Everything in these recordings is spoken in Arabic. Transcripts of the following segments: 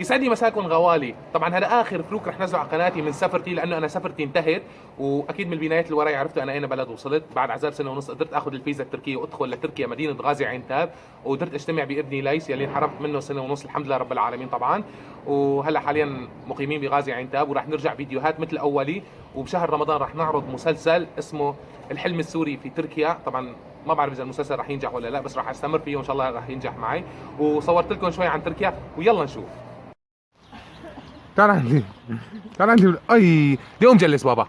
يسعدني مساكم غوالي. طبعا هذا اخر فلوك رح نزله على قناتي من سفرتي، لانه انا سفرتي انتهت، واكيد من البنايات اللي وراي عرفتوا انا اين بلد وصلت. بعد عذاب سنه ونص قدرت اخذ الفيزا التركيه وادخل لتركيا مدينه غازي عنتاب، وقدرت اجتمع بابني ليس يلي انحرمت منه سنه ونص، الحمد لله رب العالمين طبعا. وهلا حاليا مقيمين بغازي عنتاب، وراح نرجع فيديوهات مثل اولي. وبشهر رمضان راح نعرض مسلسل اسمه الحلم السوري في تركيا. طبعا ما بعرف اذا المسلسل راح ينجح ولا لا، بس راح استمر فيه وان شاء الله راح ينجح معي. وصورت لكم شوي عن تركيا، ويلا نشوف. تعال عندي، تعال عندي. اي ليه قوم جلس بابا،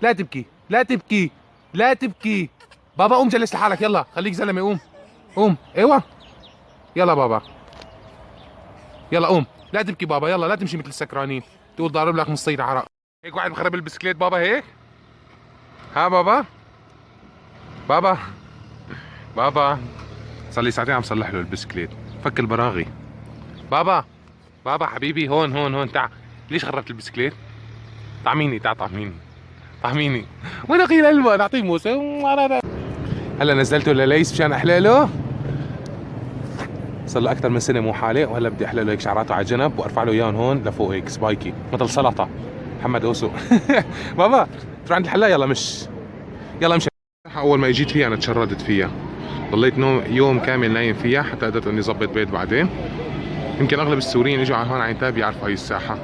لا تبكي لا تبكي لا تبكي. بابا قوم جلس لحالك، يلا خليك زلمه، قوم قوم. ايوه يلا بابا، يلا قوم. لا تبكي بابا، يلا لا تمشي مثل السكرانين تقول ضارب لك نص عرق. هيك واحد مخرب البسكليت بابا هيك؟ ها بابا؟ بابا بابا صار لي ساعتين عم صلح له البسكليت، فك البراغي. بابا بابا حبيبي، هون هون هون، تعال. ليش خربت البسكليت؟ طعميني، تعال طعميني، طعميني. وين اخي الالوان؟ اعطيه موسى. هلا نزلته لليس مشان احلاله. صار له اكثر من سنه مو حالق، وهلا بدي احلاله هيك شعراته على جنب وارفع له اياهم هون لفوق هيك سبايكي مثل سلطه محمد اوسو. بابا تروح عند الحلاق، يلا مش يلا امشي. اول ما اجيت فيها انا تشردت فيها، ضليت نوم يوم كامل نايم فيها حتى قدرت اني اظبط بيت بعدين. يمكن اغلب السوريين اجوا على هون على عنتاب يعرفوا هاي الساحه.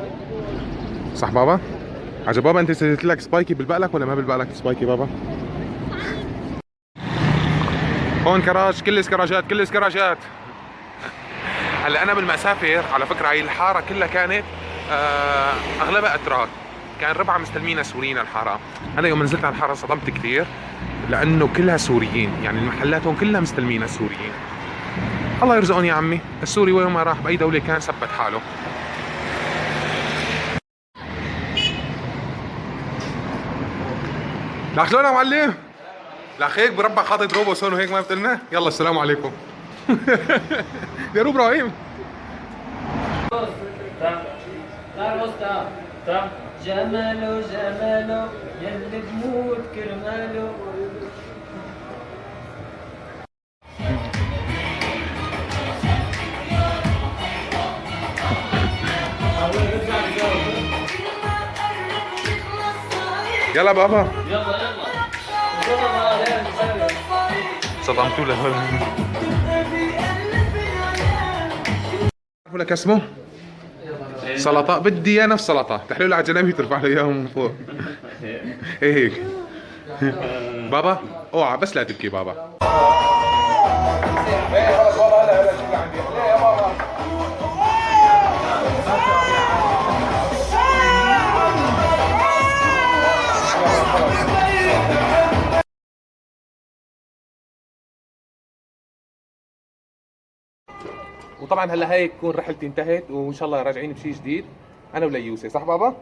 صح بابا؟ عجب بابا انت سويت لك سبايكي بالبقلك ولا ما بالبقلك سبايكي بابا؟ هون كراج، كل الكراجات كل الكراجات. هلا انا بالمسافر على فكره هاي الحاره كلها كانت اغلبها اتراك، كان ربعها مستلمينها سوريين الحاره. انا يوم نزلت على الحاره صدمت كثير لانه كلها سوريين، يعني المحلات هون كلها مستلمينها سوريين. الله يرزقهم يا عمي، السوري وين ما راح باي دوله كان ثبت حاله. لا شلون يا معلم؟ لا هيك بربع حاطط روبوس هون وهيك ما بتقلنا؟ يلا السلام عليكم. يا روب ابراهيم. جماله جماله يلي بموت كرماله. يلا بابا يلا يلا صدمتوا له. لك اسمه سلطه، بدي اياه نفس سلطه، تحليله على جنبي ترفع له اياهم من فوق. هيك. بابا اوعى بس لا تبكي بابا. وطبعا هلا هيك تكون رحلتي انتهت، وان شاء الله راجعين بشيء جديد انا وليوسي. صح بابا؟